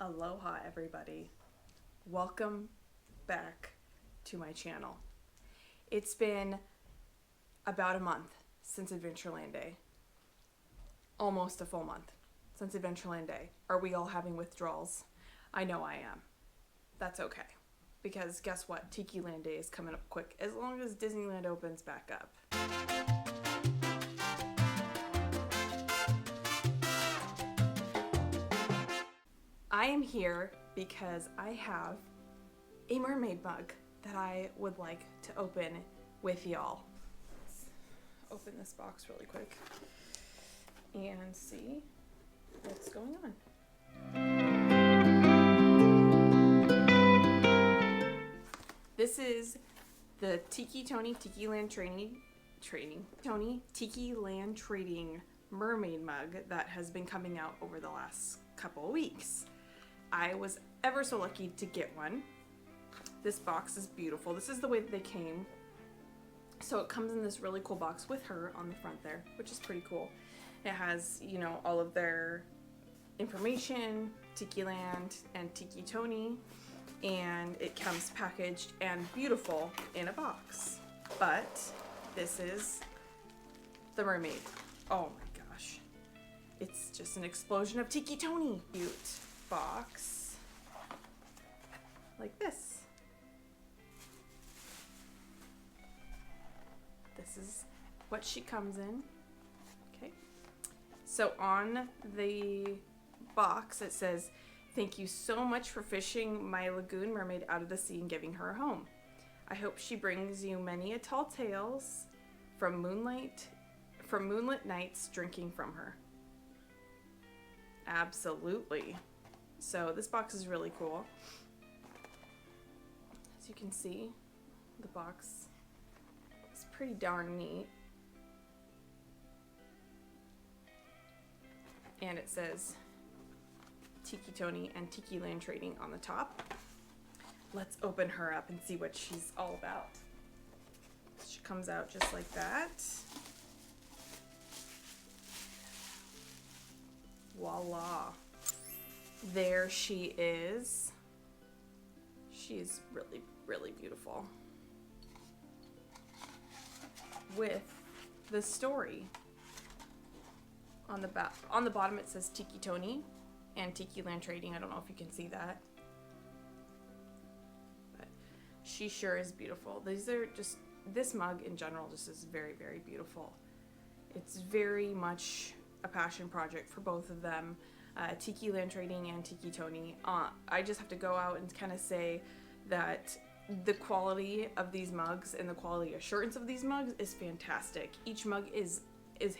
Aloha everybody. Welcome back to my channel. It's been about a month since Adventureland Day. Almost a full month since Adventureland Day. Are we all having withdrawals? I know I am. That's okay. Because guess what? Tikiland Day is coming up quick as long as Disneyland opens back up. I am here because I have a mermaid mug that I would like to open with y'all. Let's open this box really quick and see what's going on. This is the tOny Tikiland Tikiland Trading mermaid mug that has been coming out over the last couple of weeks. I was ever so lucky to get one. This box is beautiful. This is the way that they came. So it comes in this really cool box with her on the front there, which is pretty cool. It has, you know, all of their information, Tikiland and tOny, and it comes packaged and beautiful in a box. But this is the mermaid. Oh my gosh. It's just an explosion of tOny. Cute box like this. This is what she comes in. Okay. So on the box it says, "Thank you so much for fishing my Lagoon Mermaid out of the sea and giving her a home. I hope she brings you many a tall tales from moonlit nights drinking from her." Absolutely. So this box is really cool. As you can see, the box is pretty darn neat. And it says tOny and Tikiland Trading on the top. Let's open her up and see what she's all about. She comes out just like that. Voila. There she is. She's really, really beautiful. With the story. On the bottom it says tOny and Tikiland Trading. I don't know if you can see that. But she sure is beautiful. These are just, this mug in general just is very, very beautiful. It's very much a passion project for both of them. Tikiland Trading and tOny. I just have to go out and kind of say that the quality of these mugs and the quality assurance of these mugs is fantastic. Each mug is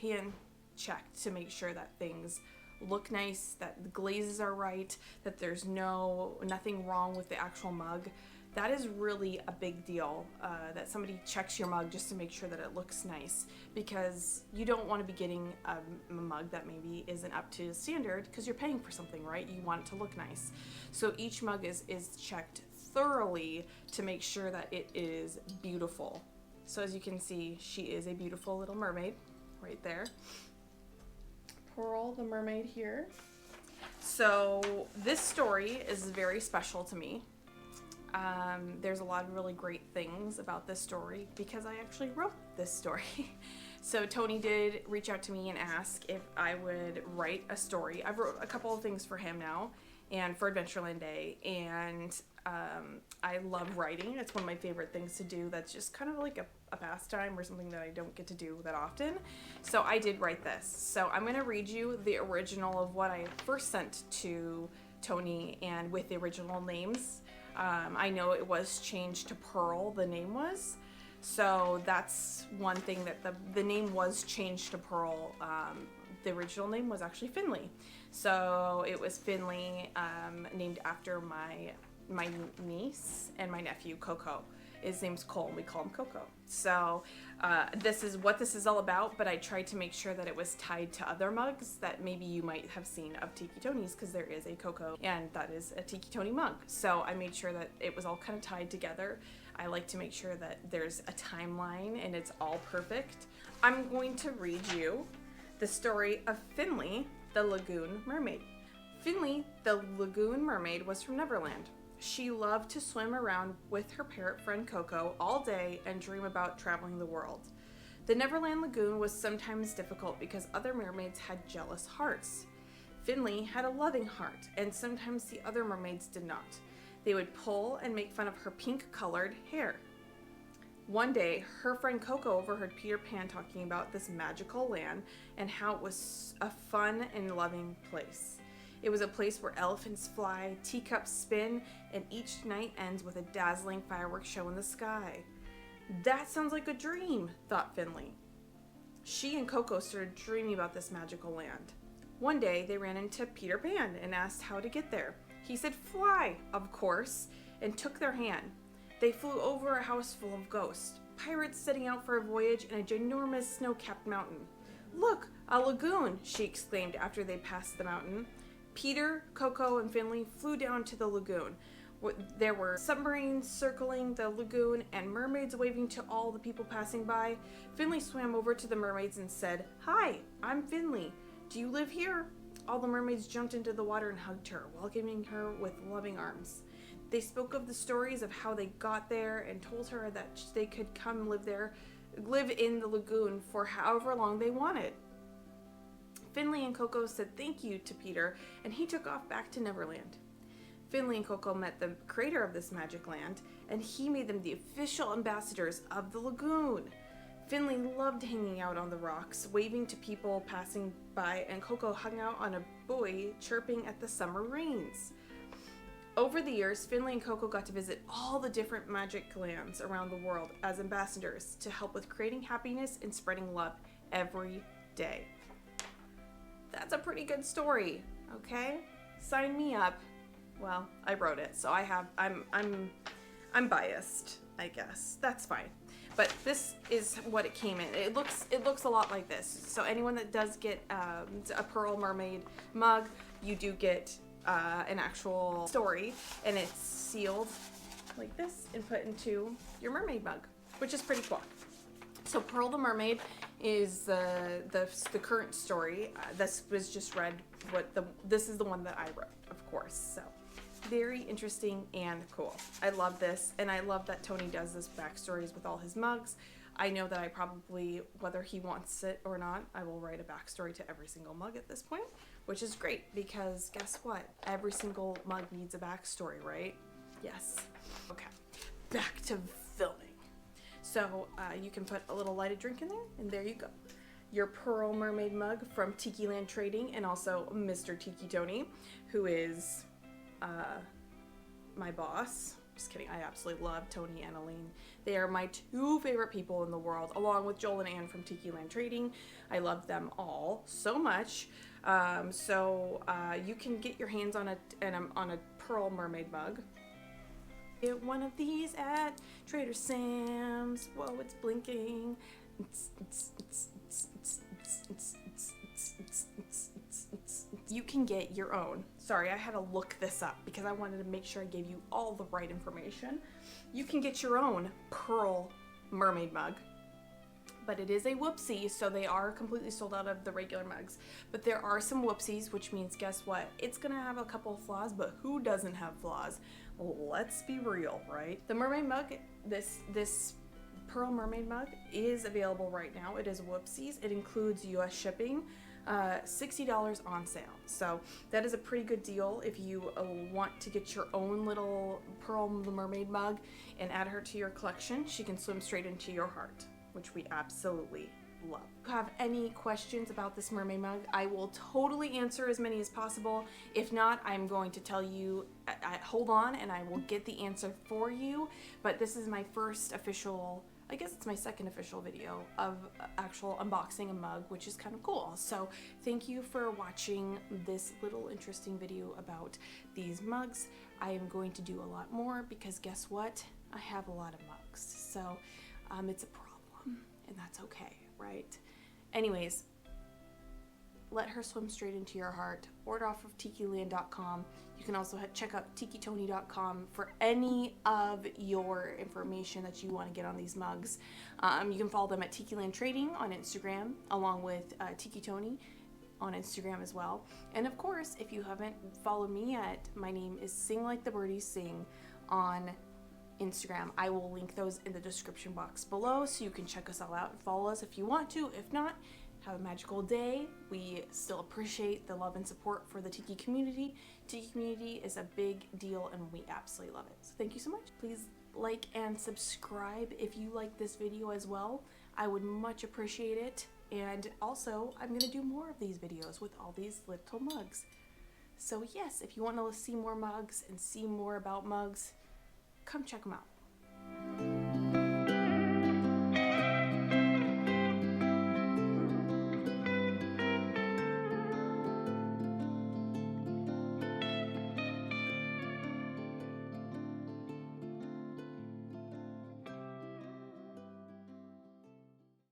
hand checked to make sure that things look nice, that the glazes are right, that there's nothing wrong with the actual mug. That is really a big deal, that somebody checks your mug just to make sure that it looks nice, because you don't want to be getting a mug that maybe isn't up to standard because you're paying for something, right? You want it to look nice. So each mug is checked thoroughly to make sure that it is beautiful. So as you can see, she is a beautiful little mermaid right there. Pearl the mermaid here. So this story is very special to me. There's a lot of really great things about this story because I actually wrote this story. So Tony did reach out to me and ask if I would write a story. I've wrote a couple of things for him now and for Adventureland Day, and I love writing. It's one of my favorite things to do. That's just kind of like a pastime or something that I don't get to do that often. So I did write this. So I'm going to read you the original of what I first sent to Tony, and with the original names. I know it was changed to Pearl, the name was. So that's one thing, that the name was changed to Pearl. The original name was actually Finley. So it was Finley, named after my niece and my nephew, Coco. His name's Cole, and we call him Coco. So this is what this is all about, but I tried to make sure that it was tied to other mugs that maybe you might have seen of tOny's, because there is a Coco and that is a tOny mug. So I made sure that it was all kind of tied together. I like to make sure that there's a timeline and it's all perfect. I'm going to read you the story of Finley, the Lagoon Mermaid. Finley, the Lagoon Mermaid, was from Neverland. She loved to swim around with her parrot friend Coco all day and dream about traveling the world. The Neverland Lagoon was sometimes difficult because other mermaids had jealous hearts. Finley had a loving heart, and sometimes the other mermaids did not. They would pull and make fun of her pink-colored hair. One day, her friend Coco overheard Peter Pan talking about this magical land and how it was a fun and loving place. It was a place where elephants fly, teacups spin, and each night ends with a dazzling fireworks show in the sky. That sounds like a dream, thought Finley. She and Coco started dreaming about this magical land. One day, they ran into Peter Pan and asked how to get there. He said, "Fly," of course, and took their hand. They flew over a house full of ghosts, pirates setting out for a voyage in a ginormous snow-capped mountain. "Look, a lagoon," she exclaimed after they passed the mountain. Peter, Coco, and Finley flew down to the lagoon. There were submarines circling the lagoon and mermaids waving to all the people passing by. Finley swam over to the mermaids and said, "Hi, I'm Finley. Do you live here?" All the mermaids jumped into the water and hugged her, welcoming her with loving arms. They spoke of the stories of how they got there and told her that they could come live in the lagoon for however long they wanted. Finley and Coco said thank you to Peter, and he took off back to Neverland. Finley and Coco met the creator of this magic land, and he made them the official ambassadors of the lagoon. Finley loved hanging out on the rocks, waving to people passing by, and Coco hung out on a buoy, chirping at the summer rains. Over the years, Finley and Coco got to visit all the different magic lands around the world as ambassadors to help with creating happiness and spreading love every day. That's a pretty good story, okay? Sign me up. Well, I wrote it, so I'm biased, I guess. That's fine. But this is what it came in. It looks a lot like this. So anyone that does get a Pearl Mermaid mug, you do get an actual story, and it's sealed like this and put into your mermaid mug, which is pretty cool. So Pearl the Mermaid is the current story. This was just read. This is the one that I wrote, of course. So very interesting and cool. I love this, and I love that tOny does this backstories with all his mugs. I know that I probably, whether he wants it or not, I will write a backstory to every single mug at this point, which is great because guess what? Every single mug needs a backstory, right? Yes. Okay, back to filming. So you can put a little lighted drink in there, and there you go. Your Pearl Mermaid mug from Tikiland Trading, and also Mr. Tiki tOny, who is my boss. Just kidding. I absolutely love Tony and Aline. They are my two favorite people in the world, along with Joel and Ann from Tikiland Trading. I love them all so much. You can get your hands on a Pearl Mermaid mug. Get one of these at Trader Sam's. Whoa, it's blinking. You can get your own. Sorry, I had to look this up because I wanted to make sure I gave you all the right information. You can get your own Pearl Mermaid mug, but it is a whoopsie, so they are completely sold out of the regular mugs. But there are some whoopsies, which means guess what? It's gonna have a couple of flaws, but who doesn't have flaws? Let's be real, right? The mermaid mug, this Pearl Mermaid mug is available right now. It is whoopsies. It includes US shipping, $60 on sale. So that is a pretty good deal if you want to get your own little Pearl the Mermaid mug and add her to your collection. She can swim straight into your heart, which we absolutely love. If you have any questions about this mermaid mug, I will totally answer as many as possible. If not, I'm going to tell you, hold on, and I will get the answer for you. But this is my first official, I guess it's my second official video of actual unboxing a mug, which is kind of cool. So thank you for watching this little interesting video about these mugs. I am going to do a lot more because guess what? I have a lot of mugs. So it's a problem, and that's okay, right? Anyways, let her swim straight into your heart. Order off of tikiland.com. You can also check out tikitony.com for any of your information that you want to get on these mugs. You can follow them at Tikiland Trading on Instagram, along with Tiki tOny on Instagram as well. And of course, if you haven't followed me yet, my name is Sing Like the Birdies Sing on Instagram. I will link those in the description box below so you can check us all out and follow us if you want to. If not, have a magical day. We still appreciate the love and support for the Tiki community. Tiki community is a big deal and we absolutely love it. So thank you so much. Please like and subscribe if you like this video as well. I would much appreciate it. And also, I'm gonna do more of these videos with all these little mugs. So yes, if you want to see more mugs and see more about mugs, come check them out.